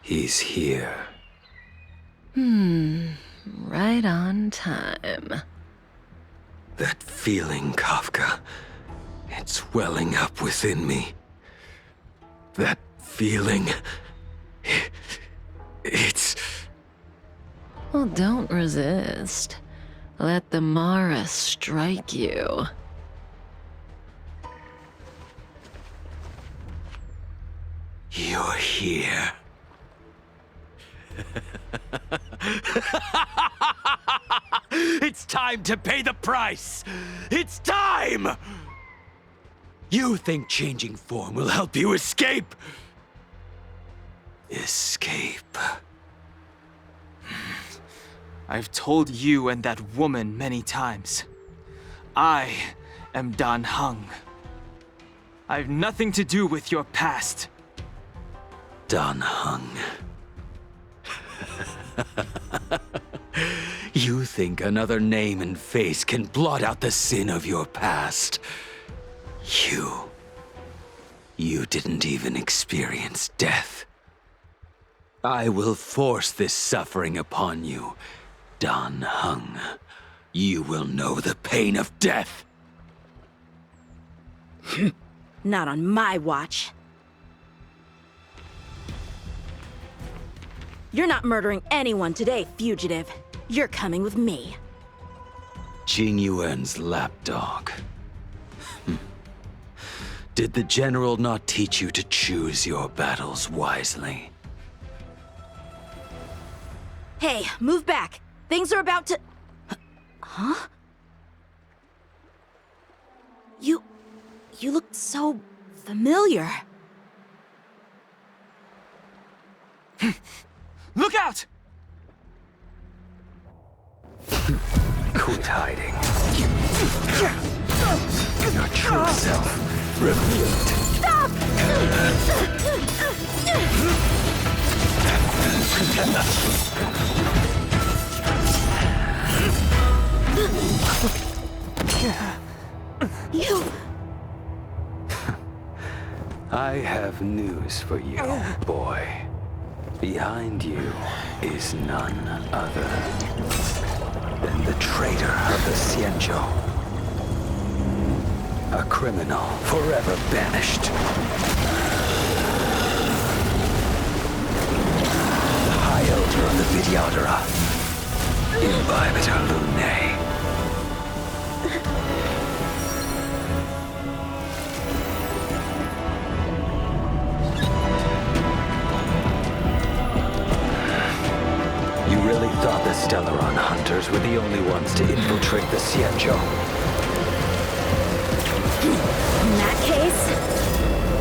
He's here. Right on time. That feeling, Kafka. It's welling up within me. That feeling... It's... Well, don't resist. Let the Mara strike you. You're here. It's time to pay the price! It's time! You think changing form will help you escape? Escape. I've told you and that woman many times. I am Dan Heng. I've nothing to do with your past. Dan Heng. You think another name and face can blot out the sin of your past? You didn't even experience death. I will force this suffering upon you, Dan Heng. You will know the pain of death. Not on my watch. You're not murdering anyone today, fugitive. You're coming with me. Jing Yuan's lapdog. Did the general not teach you to choose your battles wisely? Hey, move back. Things are about to... Huh? You look so familiar. Look out! Quit hiding. Your true self revealed. Stop! You... I have news for you, boy. Behind you is none other than the traitor of the Xianzhou. A criminal forever banished. The High Elder of the Vidyadhara. Imbibitor Lunae. You really thought the Stellaron hunters were the only ones to infiltrate the Xianzhou? In that case,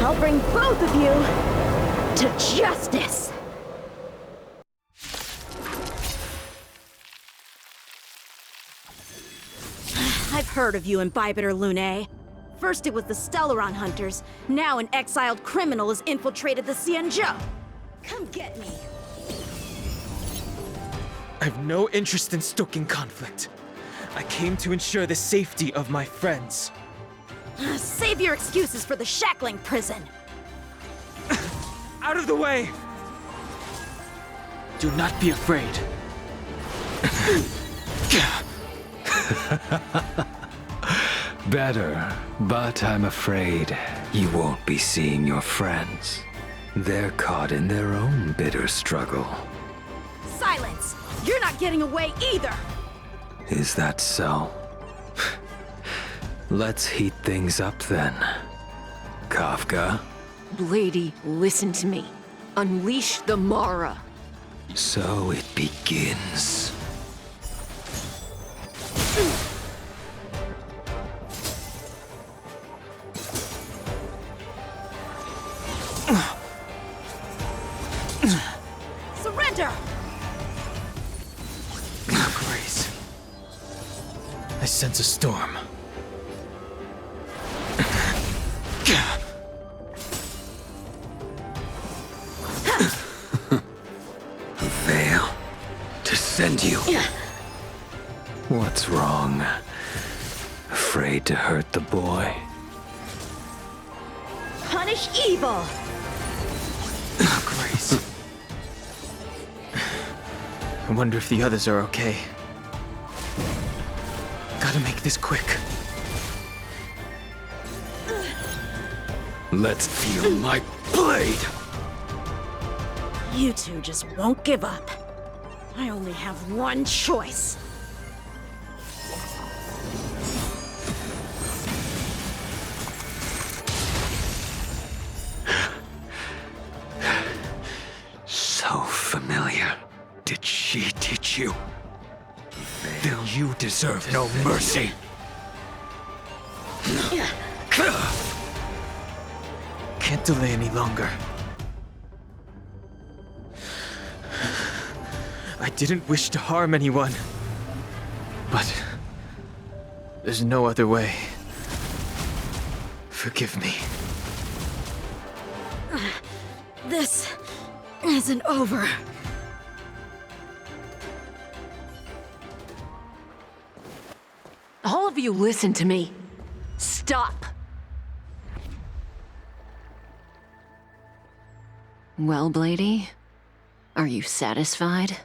I'll bring both of you to justice. I've heard of you, Imbibitor Lunae. First it was the Stellaron hunters, now an exiled criminal has infiltrated the Xianzhou. Come get me. I have no interest in stoking conflict. I came to ensure the safety of my friends. Save your excuses for the shackling prison. Out of the way! Do not be afraid. Better, but I'm afraid you won't be seeing your friends. They're caught in their own bitter struggle. Silence! You're not getting away either! Is that so? Let's heat things up then. Kafka? Lady, listen to me. Unleash the Mara. So it begins. Surrender! Grace. I sense a storm. A veil to send you. What's wrong? Afraid to hurt the boy? Punish evil! Grace. I wonder if the others are okay. Gotta make this quick. Let's feel my blade! You two just won't give up. I only have one choice. So familiar. Did she teach you? Then you deserve no mercy. Can't delay any longer. I didn't wish to harm anyone. But there's no other way. Forgive me. This isn't over. All of you listen to me. Stop. Well, Blady, are you satisfied?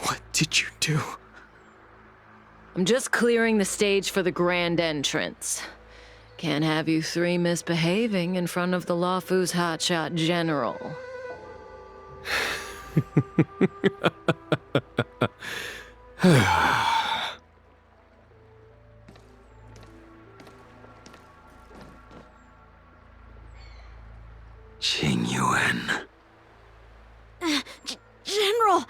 What did you do? I'm just clearing the stage for the grand entrance. Can't have you three misbehaving in front of the Lawfu's hotshot general. Qing Yuan. General!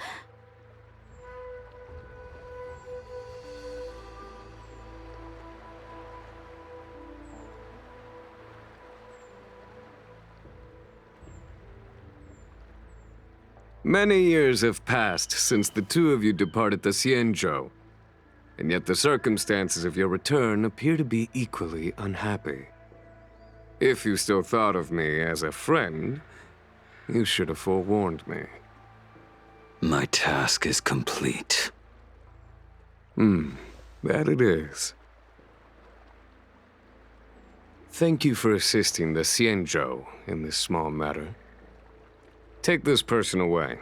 Many years have passed since the two of you departed the Xianzhou, and yet the circumstances of your return appear to be equally unhappy. If you still thought of me as a friend, you should have forewarned me. My task is complete. That it is. Thank you for assisting the Xianzhou in this small matter. Take this person away.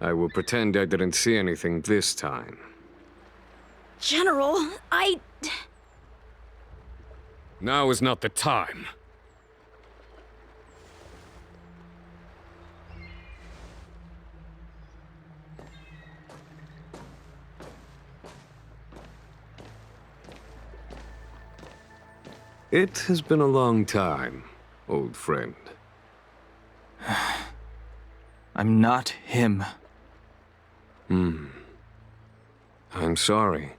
I will pretend I didn't see anything this time. General, Now is not the time. It has been a long time, old friend. I'm not him. I'm sorry.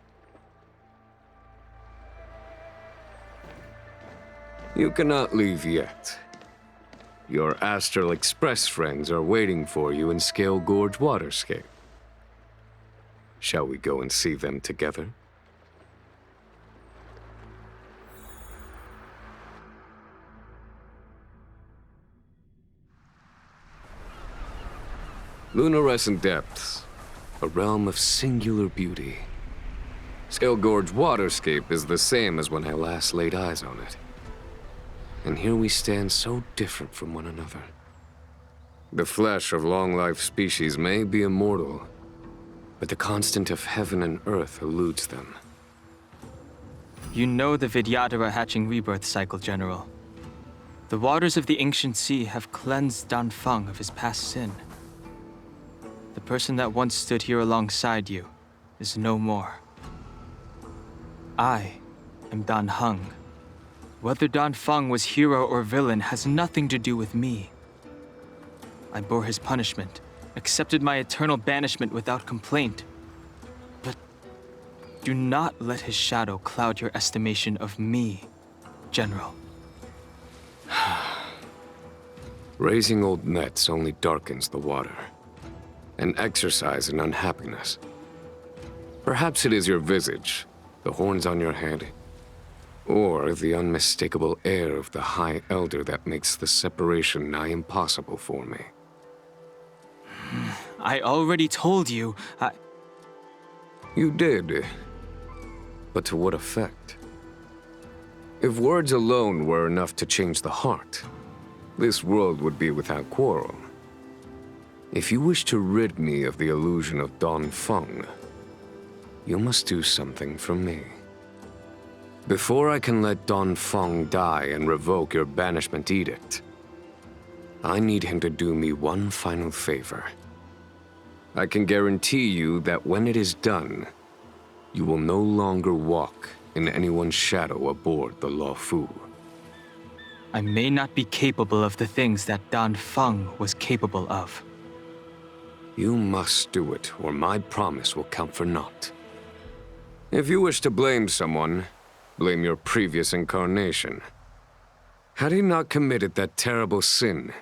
You cannot leave yet. Your Astral Express friends are waiting for you in Scale Gorge Waterscape. Shall we go and see them together? Lunarescent Depths, a realm of singular beauty. Scale Gorge Waterscape is the same as when I last laid eyes on it. And here we stand so different from one another. The flesh of long-life species may be immortal, but the constant of heaven and earth eludes them. You know the Vidyadhara hatching rebirth cycle, General. The waters of the ancient sea have cleansed Danfeng of his past sin. The person that once stood here alongside you is no more. I am Dan Heng. Whether Danfeng was hero or villain has nothing to do with me. I bore his punishment, accepted my eternal banishment without complaint. But do not let his shadow cloud your estimation of me, General. Raising old nets only darkens the water, an exercise in unhappiness. Perhaps it is your visage, the horns on your head, or the unmistakable air of the High Elder that makes the separation nigh impossible for me. I already told you, You did. But to what effect? If words alone were enough to change the heart, this world would be without quarrel. If you wish to rid me of the illusion of Don Feng, you must do something for me. Before I can let Don Feng die and revoke your banishment edict, I need him to do me one final favor. I can guarantee you that when it is done, you will no longer walk in anyone's shadow aboard the Luofu. I may not be capable of the things that Don Feng was capable of. You must do it, or my promise will count for naught. If you wish to blame someone, blame your previous incarnation. Had he not committed that terrible sin,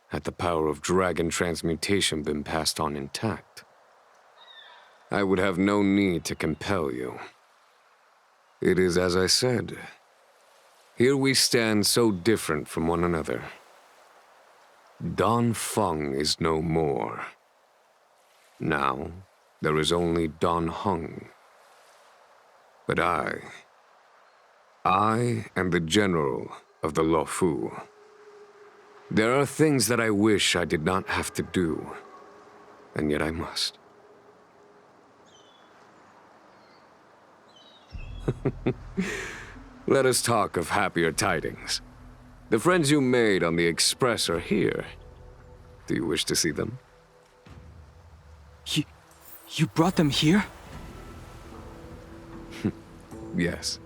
had the power of dragon transmutation been passed on intact, I would have no need to compel you. It is as I said. Here we stand so different from one another. Don Feng is no more. Now, there is only Don Hung. But I am the general of the Luofu. There are things that I wish I did not have to do, and yet I must. Let us talk of happier tidings. The friends you made on the Express are here. Do you wish to see them? You brought them here? Yes.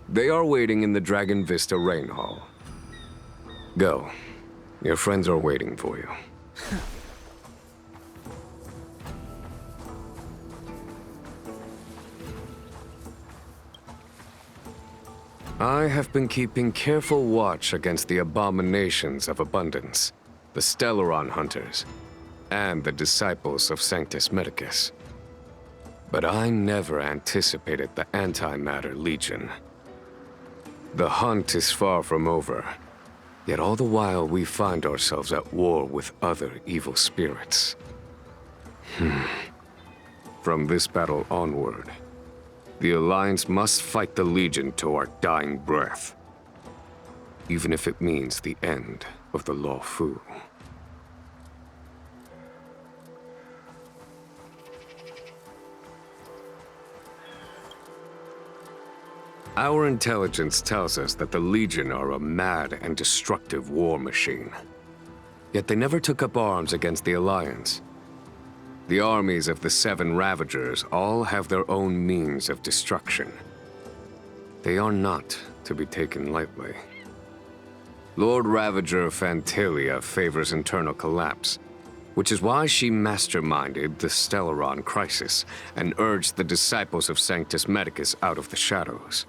They are waiting in the Dragon Vista Rain Hall. Go. Your friends are waiting for you. I have been keeping careful watch against the abominations of abundance, the Stellaron hunters, and the disciples of Sanctus Medicus. But I never anticipated the Antimatter Legion. The hunt is far from over, yet all the while we find ourselves at war with other evil spirits. From this battle onward, the Alliance must fight the Legion to our dying breath, even if it means the end of the Luofu. Our intelligence tells us that the Legion are a mad and destructive war machine. Yet they never took up arms against the Alliance. The armies of the Seven Ravagers all have their own means of destruction. They are not to be taken lightly. Lord Ravager Fantalia favors internal collapse, which is why she masterminded the Stellaron crisis and urged the disciples of Sanctus Medicus out of the shadows.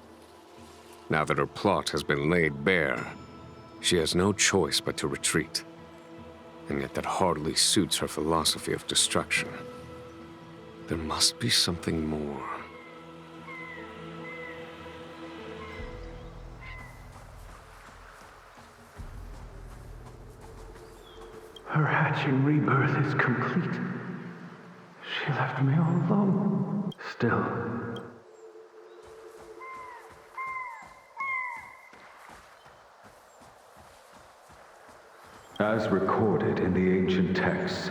Now that her plot has been laid bare, she has no choice but to retreat. And yet that hardly suits her philosophy of destruction. There must be something more. Her hatching rebirth is complete. She left me all alone. Still. As recorded in the ancient texts,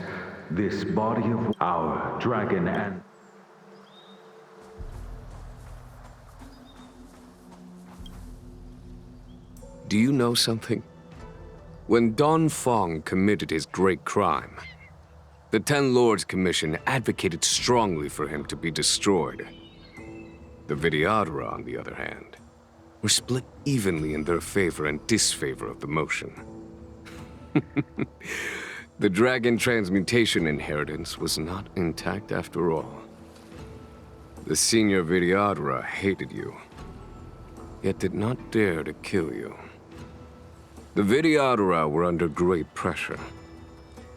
this body of our dragon and... Do you know something? When Don Feng committed his great crime, the Ten Lords Commission advocated strongly for him to be destroyed. The Vidyadhara, on the other hand, were split evenly in their favor and disfavor of the motion. The dragon transmutation inheritance was not intact after all. The senior Vidyadhara hated you, yet did not dare to kill you. The Vidyadhara were under great pressure.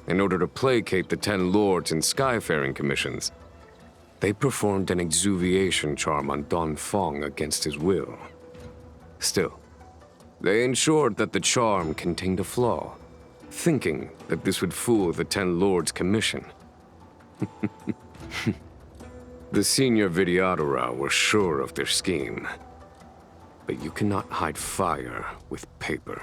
In order to placate the Ten Lords and Skyfaring Commissions, they performed an exuviation charm on Don Feng against his will. Still, they ensured that the charm contained a flaw, thinking that this would fool the Ten Lords' commission. The senior Vidyadhara were sure of their scheme. But you cannot hide fire with paper.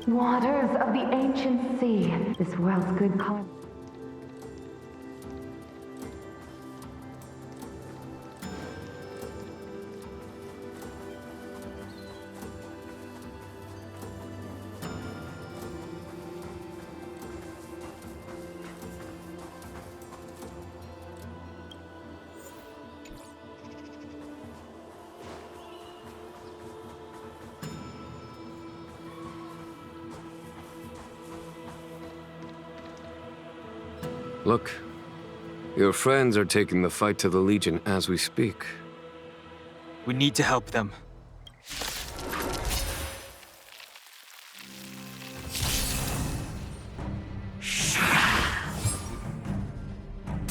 Waters of the ancient sea, this world's good cause. Look, your friends are taking the fight to the Legion as we speak. We need to help them.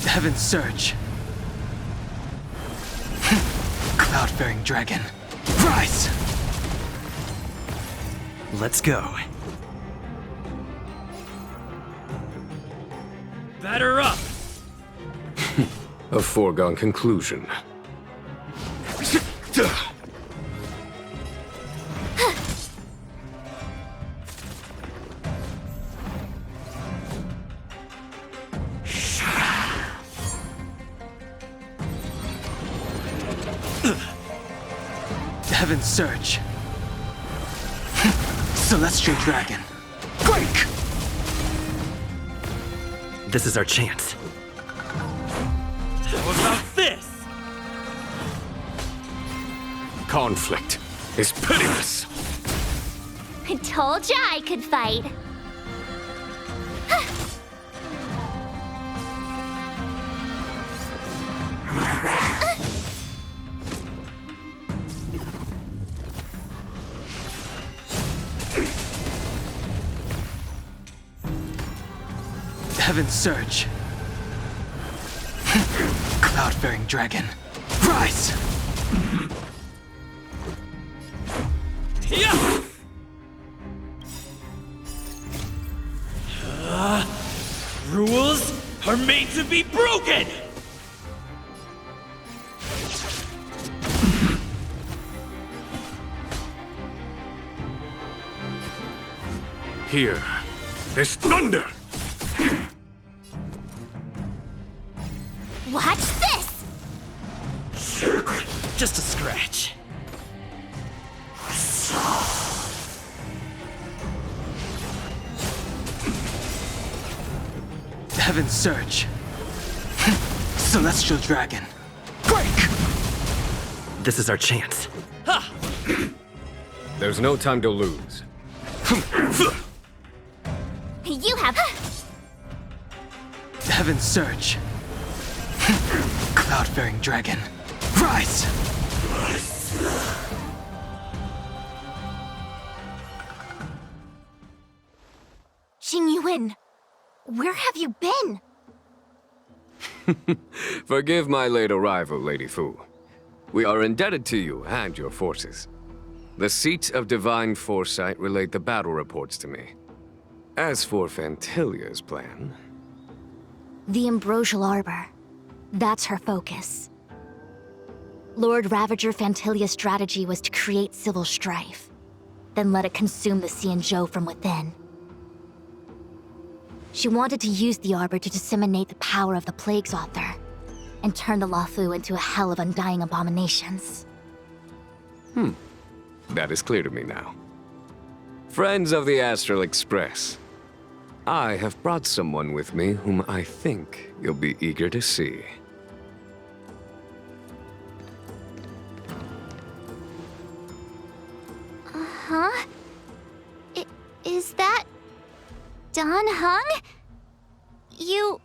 Heaven's Surge. Cloud-bearing dragon. Rise! Let's go. Batter up! A foregone conclusion. Heaven's Surge. Celestial Dragon. Quake! This is our chance. How about this? Conflict is pitiless. I told ya I could fight. Heaven's Surge. Cloud-bearing dragon. Rise! Yeah! Rules are made to be broken! Here is thunder! Watch this! Just a scratch. Heaven's Surge. Celestial Dragon. Quake! This is our chance. There's no time to lose. You have... Heaven's Surge. Cloud-bearing dragon. Rise! Jingyuan, where have you been? Forgive my late arrival, Lady Fu. We are indebted to you and your forces. The Seat of Divine Foresight relayed the battle reports to me. As for Fantilia's plan... The Ambrosial Arbor. That's her focus. Lord Ravager Fantilia's strategy was to create civil strife, then let it consume the Xianzhou from within. She wanted to use the Arbor to disseminate the power of the Plague's author, and turn the Luofu into a hell of undying abominations. That is clear to me now. Friends of the Astral Express, I have brought someone with me whom I think you'll be eager to see. Huh? Is that... Dan Heng? You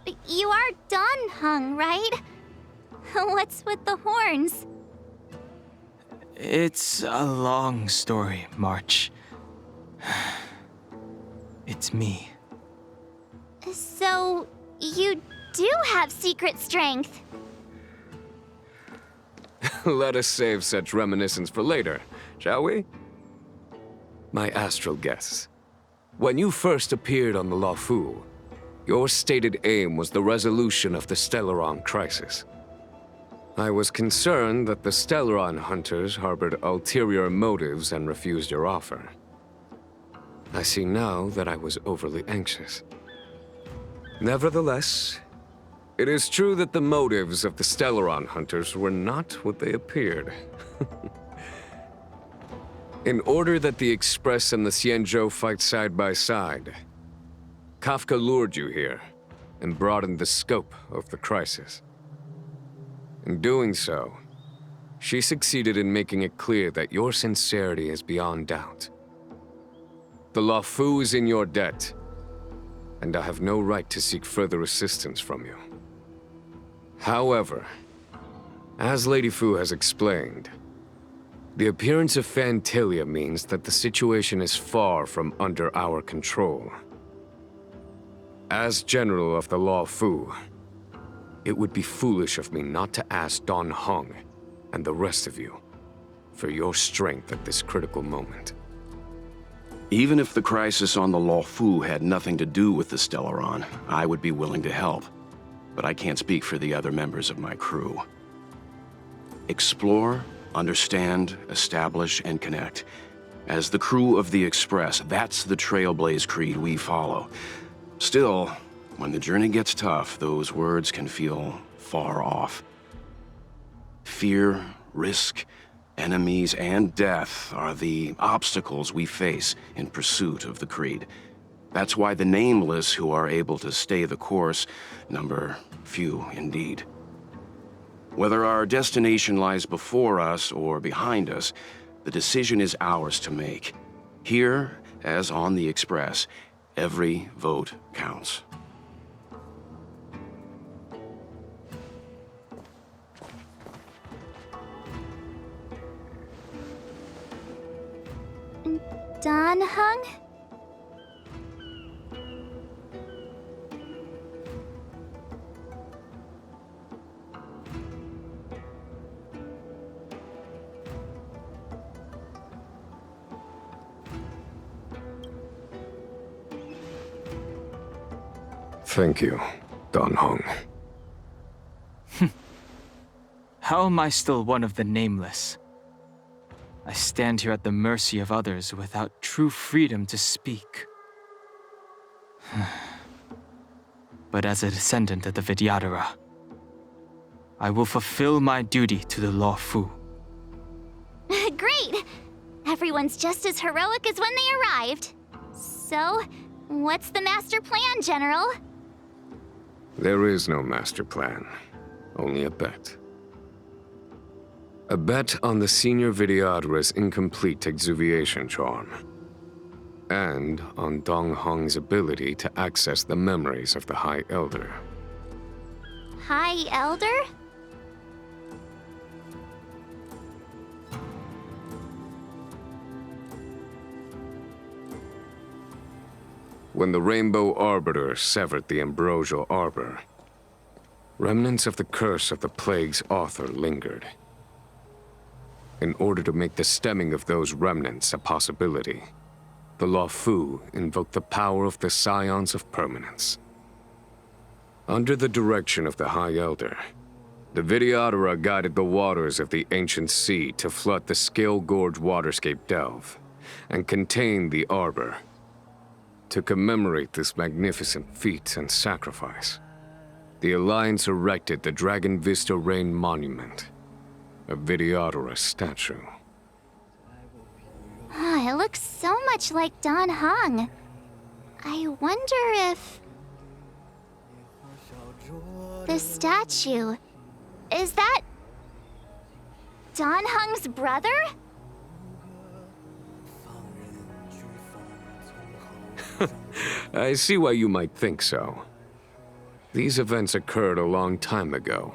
are Dan Heng, right? What's with the horns? It's a long story, March. It's me. So, you do have secret strength. Let us save such reminiscence for later, shall we? My astral guests. When you first appeared on the Luofu, your stated aim was the resolution of the Stellaron crisis. I was concerned that the Stellaron hunters harbored ulterior motives and refused your offer. I see now that I was overly anxious. Nevertheless, it is true that the motives of the Stellaron hunters were not what they appeared. In order that the Express and the Xianzhou fight side by side, Kafka lured you here and broadened the scope of the crisis. In doing so, she succeeded in making it clear that your sincerity is beyond doubt. The Luofu is in your debt, and I have no right to seek further assistance from you. However, as Lady Fu has explained, the appearance of Phantilia means that the situation is far from under our control. As General of the Luofu, it would be foolish of me not to ask Don Hong and the rest of you for your strength at this critical moment. Even if the crisis on the Luofu had nothing to do with the Stellaron, I would be willing to help. But I can't speak for the other members of my crew. Explore, understand, establish, and connect. As the crew of the Express, that's the Trailblaze creed we follow. Still, when the journey gets tough, those words can feel far off. Fear, risk, enemies, and death are the obstacles we face in pursuit of the creed. That's why the nameless who are able to stay the course number few indeed. Whether our destination lies before us or behind us, the decision is ours to make. Here, as on the Express, every vote counts. Don Hung? Thank you, Don Hong. How am I still one of the nameless? I stand here at the mercy of others without true freedom to speak. But as a descendant of the Vidyadhara, I will fulfill my duty to the Luofu. Great! Everyone's just as heroic as when they arrived. So, what's the master plan, General? There is no master plan, only a bet. A bet on the senior Vidyadhara's incomplete exuviation charm. And on Dong Hong's ability to access the memories of the High Elder. High Elder? When the Rainbow Arbiter severed the Ambrosial Arbor, remnants of the curse of the Plague's author lingered. In order to make the stemming of those remnants a possibility, the Luofu invoked the power of the Scions of Permanence. Under the direction of the High Elder, the Vidyadhara guided the waters of the ancient sea to flood the Scale Gorge waterscape delve and contain the Arbor. To commemorate this magnificent feat and sacrifice, the Alliance erected the Dragon Vista Rain Monument, a Vidyadhara statue. It looks so much like Don Hong. I wonder if... the statue... is that... Don Hong's brother? I see why you might think so. These events occurred a long time ago.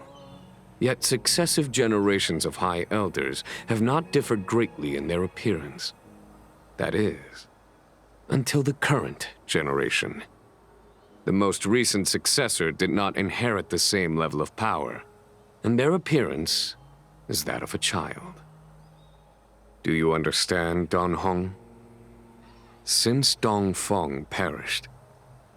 Yet successive generations of High Elders have not differed greatly in their appearance. That is, until the current generation. The most recent successor did not inherit the same level of power, and their appearance is that of a child. Do you understand, Don Hong? Since Dong Feng perished,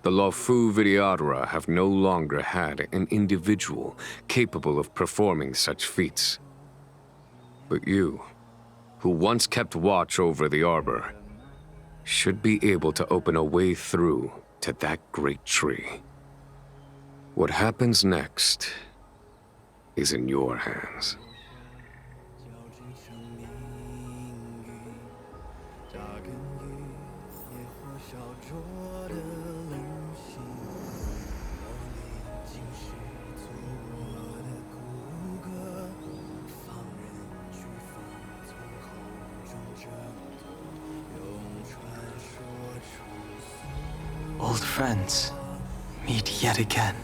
the Luofu Vidyadhara have no longer had an individual capable of performing such feats. But you, who once kept watch over the arbor, should be able to open a way through to that great tree. What happens next is in your hands. Old friends, meet yet again.